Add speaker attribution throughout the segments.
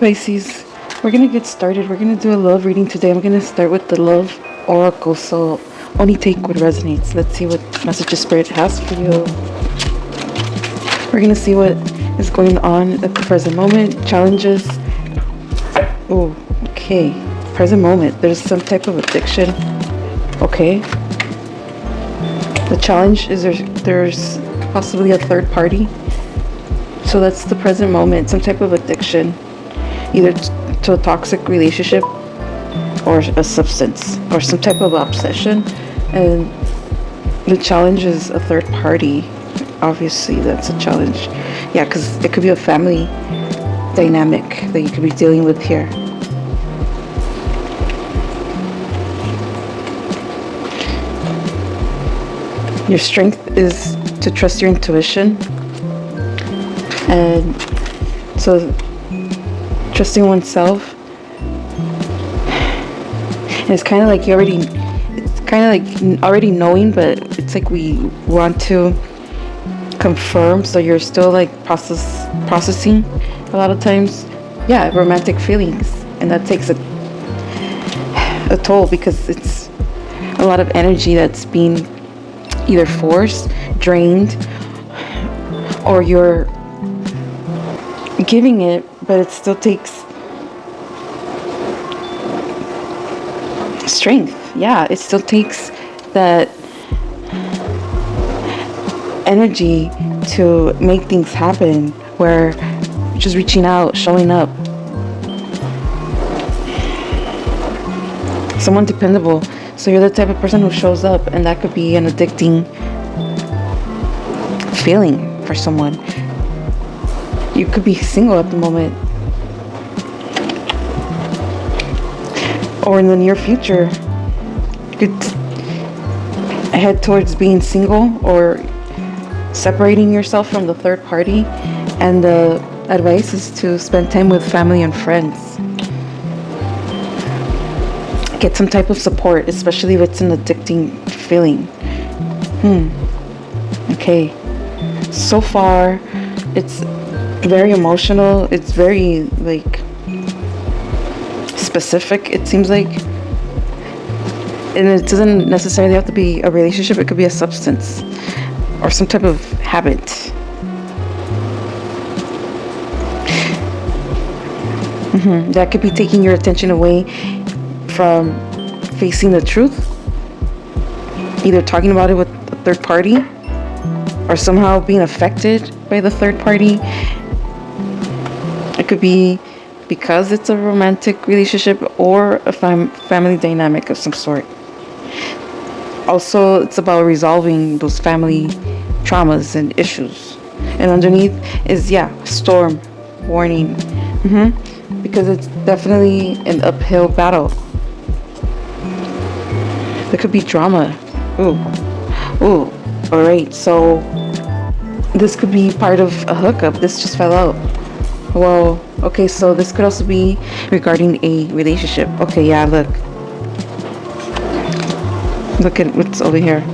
Speaker 1: Pisces, we're gonna get started. We're gonna do a love reading today. I'm gonna start with the love oracle, so only take what resonates. Let's see what messages Spirit has for you. We're gonna see what is going on at the present moment, challenges. Oh, okay. Present moment. There's some type of addiction. Okay. The challenge is there's possibly a third party. So that's the present moment. Some type of addiction, either to a toxic relationship or a substance or some type of obsession. And the challenge is a third party. Obviously, that's a challenge. Yeah, because it could be a family dynamic that you could be dealing with here. Your strength is to trust your intuition, and so trusting oneself. And it's kind of like already knowing, but it's like we want to confirm. So you're still like processing a lot of times. Yeah, romantic feelings, and that takes a toll because it's a lot of energy that's being either forced, drained, or you're giving it, but it still takes strength. Yeah, it still takes that energy to make things happen, where just reaching out, showing up. Someone dependable. So you're the type of person who shows up, and that could be an addicting feeling for someone. You could be single at the moment, or in the near future, you could head towards being single or separating yourself from the third party. And the advice is to spend time with family and friends. Get some type of support, especially if it's an addicting feeling. Okay. So far, it's very emotional. It's very, like, specific, it seems like. And it doesn't necessarily have to be a relationship. It could be a substance or some type of habit. That could be taking your attention away from facing the truth, either talking about it with a third party or somehow being affected by the third party. It could be because it's a romantic relationship or a family dynamic of some sort. Also, it's about resolving those family traumas and issues. And underneath is, storm warning, because it's definitely an uphill battle. There could be drama. Ooh. All right. So this could be part of a hookup. This just fell out. Well, okay. So this could also be regarding a relationship. Okay. Yeah. Look at what's over here.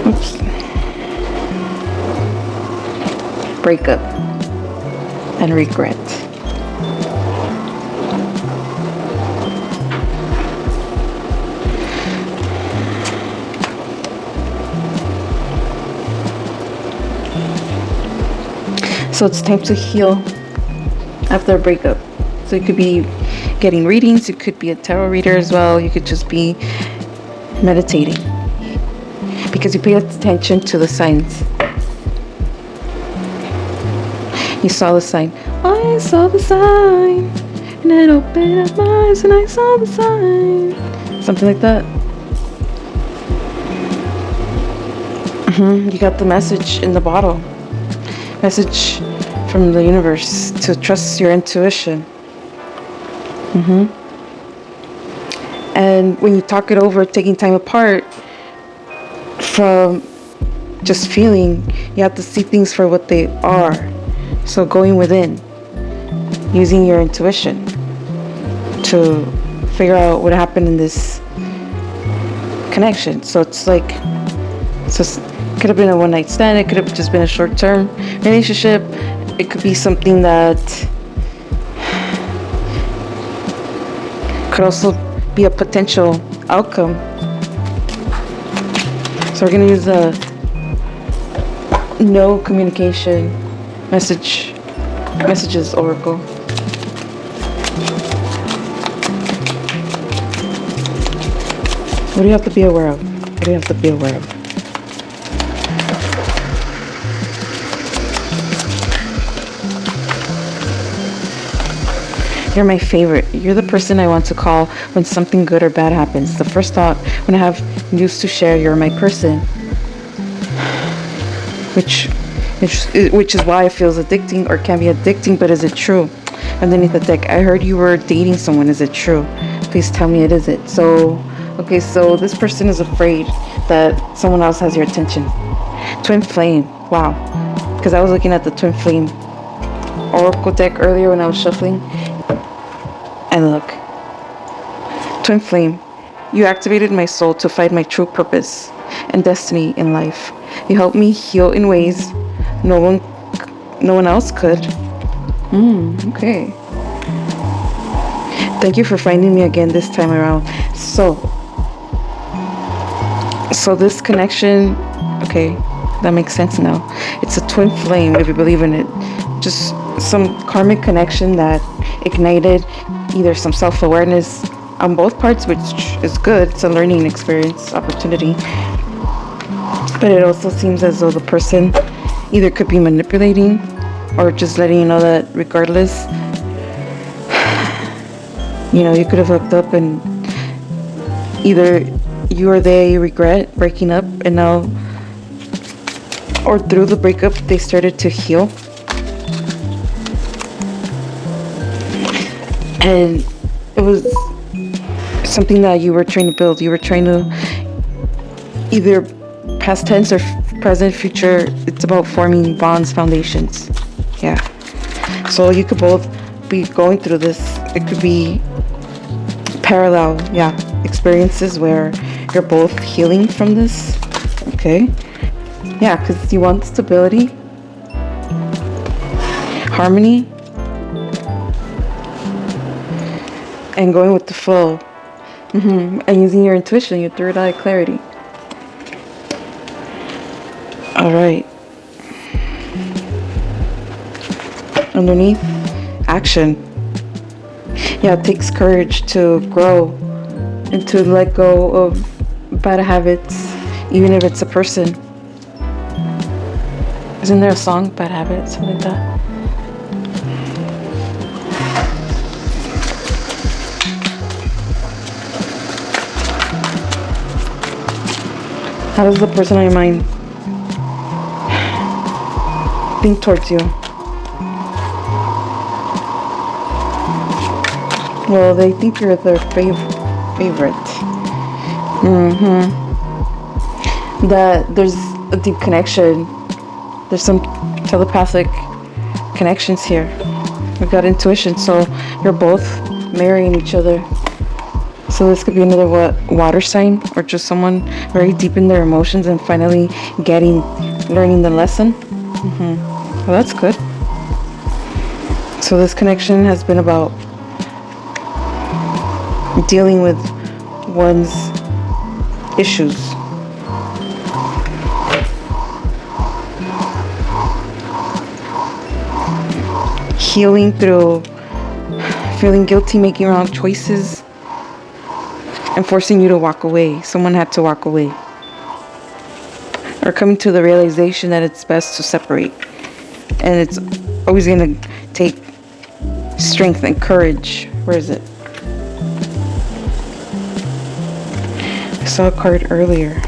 Speaker 1: Oops. Breakup and regret. So it's time to heal after a breakup. So you could be getting readings, you could be a tarot reader as well, you could just be meditating, because you pay attention to the signs. You saw the sign. I saw the sign, and it opened up my eyes, and I saw the sign. Something like that. You got the message in the bottle. Message from the universe to trust your intuition. And when you talk it over, taking time apart from just feeling, you have to see things for what they are. So going within, using your intuition to figure out what happened in this connection. So it's like, it could have been a one-night stand. It could have just been a short-term relationship. It could be something that could also be a potential outcome. So we're going to use the no communication messages oracle. What do you have to be aware of? What do you have to be aware of? You're my favorite. You're the person I want to call when something good or bad happens. The first thought when I have news to share, you're my person. Which is why it feels addicting or can be addicting, but is it true? Underneath the deck, I heard you were dating someone. Is it true? Please tell me it isn't. So, okay, so this person is afraid that someone else has your attention. Twin flame. Wow. Because I was looking at the twin flame oracle deck earlier when I was shuffling. And look, twin flame, you activated my soul to find my true purpose and destiny in life. You helped me heal in ways no one else could. Okay. Thank you for finding me again this time around. So this connection, okay, that makes sense now. It's a twin flame, if you believe in it. Just some karmic connection that ignited either some self-awareness on both parts, which is good. It's a learning experience, opportunity. But it also seems as though the person either could be manipulating or just letting you know that regardless, you know, you could have hooked up and either you or they regret breaking up, and now, or through the breakup, they started to heal. And it was something that you were trying to build. You were trying to either past tense or present, future. It's about forming bonds, foundations. Yeah. So you could both be going through this. It could be parallel, experiences where you're both healing from this. Okay. Yeah, because you want stability, harmony, and going with the flow. And using your intuition, your third eye clarity. All right. Underneath, action. Yeah, it takes courage to grow and to let go of bad habits, even if it's a person. Isn't there a song, Bad Habits, something like that? How does the person on your mind think towards you? Well, they think you're their favorite. That there's a deep connection. There's some telepathic connections here. We've got intuition, so you're both marrying each other. So this could be another water sign, or just someone very deep in their emotions and finally learning the lesson. Well, that's good. So this connection has been about dealing with one's issues. Healing through feeling guilty, making wrong choices, and forcing you to walk away. Someone had to walk away. Or coming to the realization that it's best to separate. And it's always going to take strength and courage. Where is it? I saw a card earlier.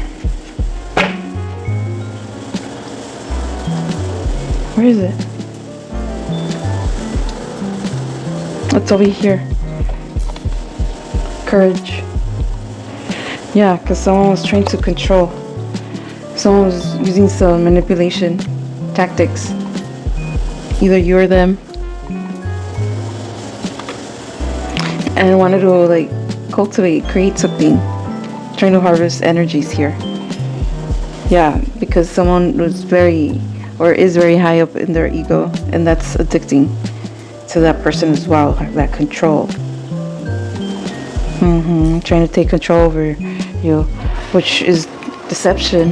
Speaker 1: Where is it? It's over here. Courage. Yeah, because someone was trying to control. Someone was using some manipulation tactics. Either you or them. And wanted to cultivate, create something. Trying to harvest energies here. Yeah, because someone was is very high up in their ego, and that's addicting to that person as well, that control. Trying to take control over you, which is deception,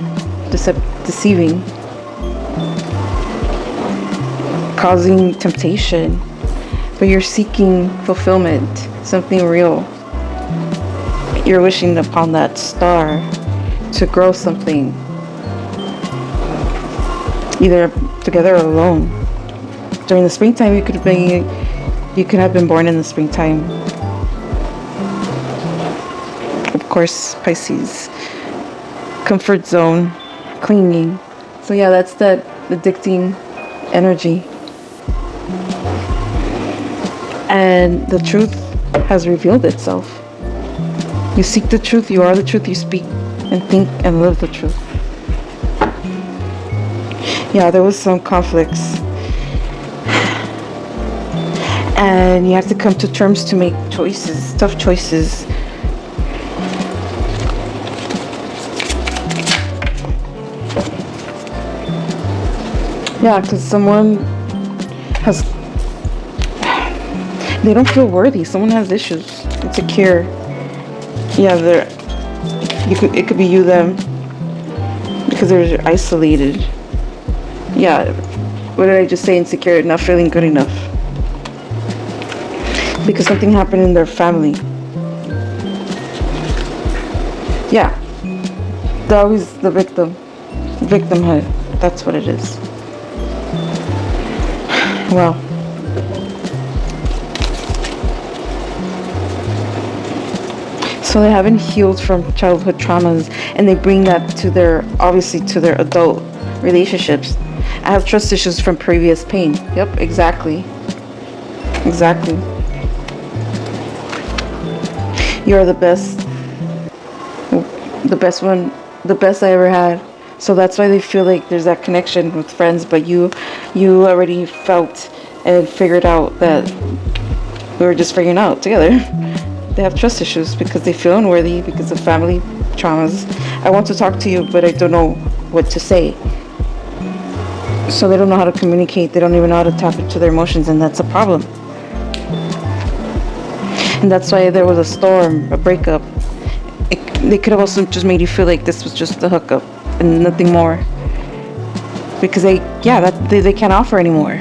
Speaker 1: deceiving, causing temptation. But you're seeking fulfillment, something real. You're wishing upon that star to grow something, either together or alone. During the springtime, you could have been born in the springtime. Of course, Pisces, comfort zone, clinging. So yeah, that's that addicting energy. And the truth has revealed itself. You seek the truth, you are the truth, you speak and think and live the truth. Yeah, there was some conflicts. And you have to come to terms to make choices, tough choices. Yeah, because someone has, they don't feel worthy. Someone has issues, insecure. Yeah, it could be you, them, because they're isolated. Yeah, what did I just say? Insecure, not feeling good enough. Because something happened in their family. Yeah, they're always the victimhood. That's what it is. Well, so they haven't healed from childhood traumas, and they bring that to their adult relationships. I have trust issues from previous pain. Yep, exactly. You're the best one, the best I ever had. So that's why they feel like there's that connection with friends, but you already felt and figured out that we were just figuring out together. They have trust issues because they feel unworthy because of family traumas. I want to talk to you, but I don't know what to say. So they don't know how to communicate. They don't even know how to tap into their emotions, and that's a problem. And that's why there was a storm, a breakup. They could have also just made you feel like this was just a hookup and nothing more. Because they can't offer anymore.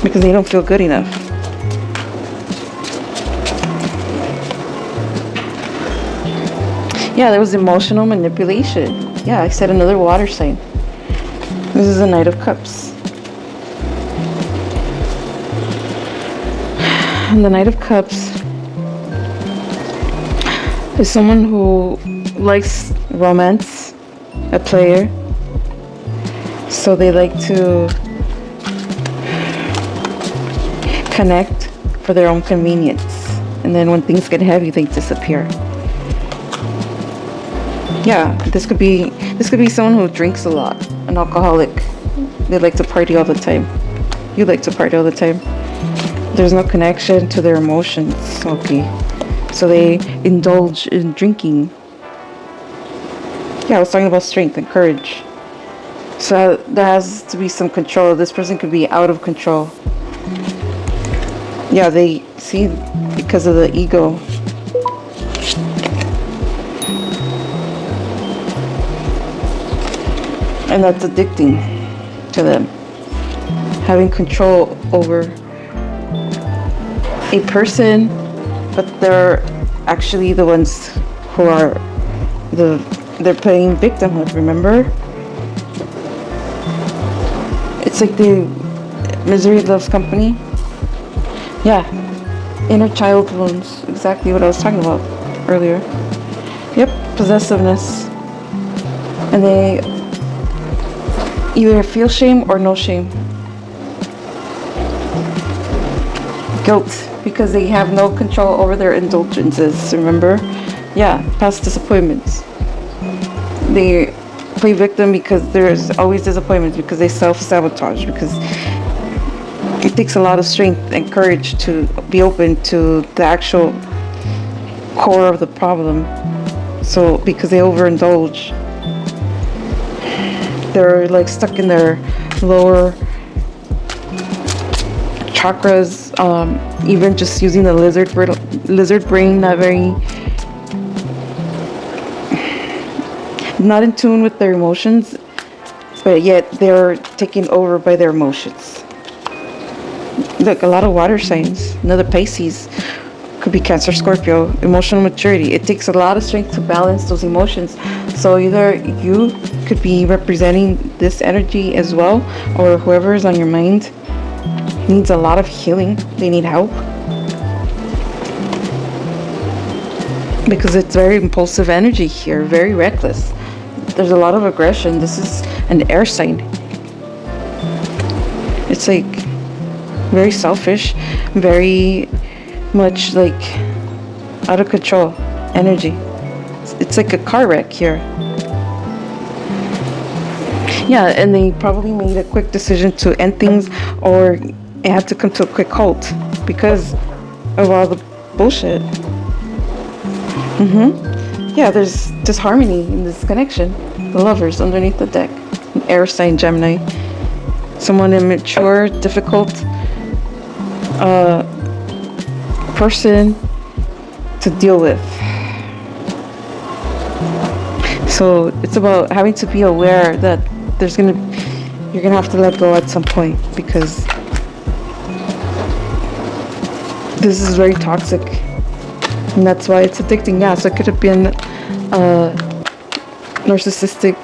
Speaker 1: Because they don't feel good enough. Yeah, there was emotional manipulation. Yeah, I said another water sign. This is a Knight of Cups. And the Knight of Cups is someone who likes romance, a player. So they like to connect for their own convenience. And then when things get heavy, they disappear. Yeah, this could be someone who drinks a lot, an alcoholic. They like to party all the time. You like to party all the time. There's no connection to their emotions. Okay, so they indulge in drinking. Yeah, I was talking about strength and courage. So there has to be some control. This person could be out of control. Yeah, they see because of the ego. And that's addicting to them. Having control over a person, but they're actually the ones who are they're playing victimhood, remember? It's like the misery loves company. Yeah. Inner child wounds. Exactly what I was talking about earlier. Yep, possessiveness. And they either feel shame or no shame. Guilt, because they have no control over their indulgences, remember? Yeah, past disappointments. They play victim because there's always disappointments, because they self-sabotage, because it takes a lot of strength and courage to be open to the actual core of the problem. So, because they overindulge, they're like stuck in their lower chakras, even just using the lizard brain, not in tune with their emotions, but yet they're taken over by their emotions. Look, a lot of water signs. Another Pisces. Could be Cancer, Scorpio. Emotional maturity. It takes a lot of strength to balance those emotions. So either you could be representing this energy as well, or whoever is on your mind needs a lot of healing. They need help. Because it's very impulsive energy here. Very reckless. There's a lot of aggression. This is an air sign. It's like very selfish, very much like out of control energy. It's like a car wreck here. Yeah, and they probably made a quick decision to end things, or it had to come to a quick halt because of all the bullshit. Yeah, there's disharmony in this connection. The lovers underneath the deck. An air sign, Gemini. Someone immature, difficult person to deal with. So it's about having to be aware that you're gonna have to let go at some point, because this is very toxic, and that's why it's addicting. Yeah, so it could have been narcissistic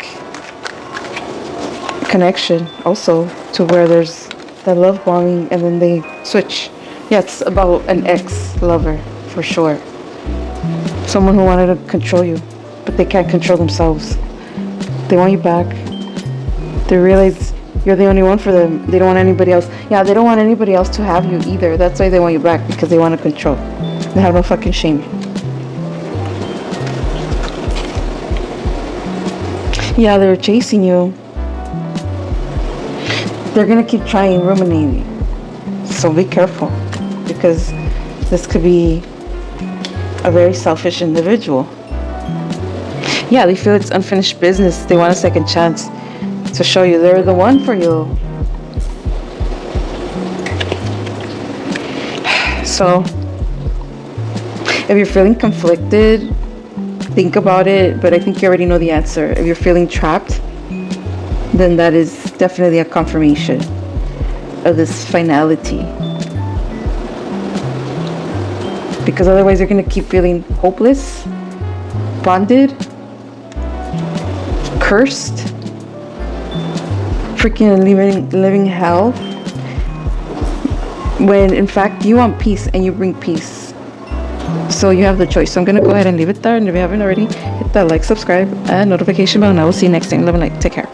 Speaker 1: connection also, to where there's that love bombing and then they switch. Yeah, it's about an ex-lover for sure. Someone who wanted to control you, but they can't control themselves. They want you back. They realize you're the only one for them. They don't want anybody else. Yeah, they don't want anybody else to have you either. That's why they want you back, because they want to control. They have no fucking shame. Yeah, they're chasing you. They're gonna keep trying, ruminating. So be careful, because this could be a very selfish individual. Yeah, they feel it's unfinished business. They want a second chance to show you they're the one for you. So if you're feeling conflicted, think about it, but I think you already know the answer. If you're feeling trapped, then that is definitely a confirmation of this finality. Because otherwise you're going to keep feeling hopeless, bonded, cursed, freaking living hell, when in fact you want peace and you bring peace. So you have the choice. So I'm going to go ahead and leave it there. And if you haven't already, hit that like, subscribe, and notification bell, and I will see you next time. Love and light. Take care.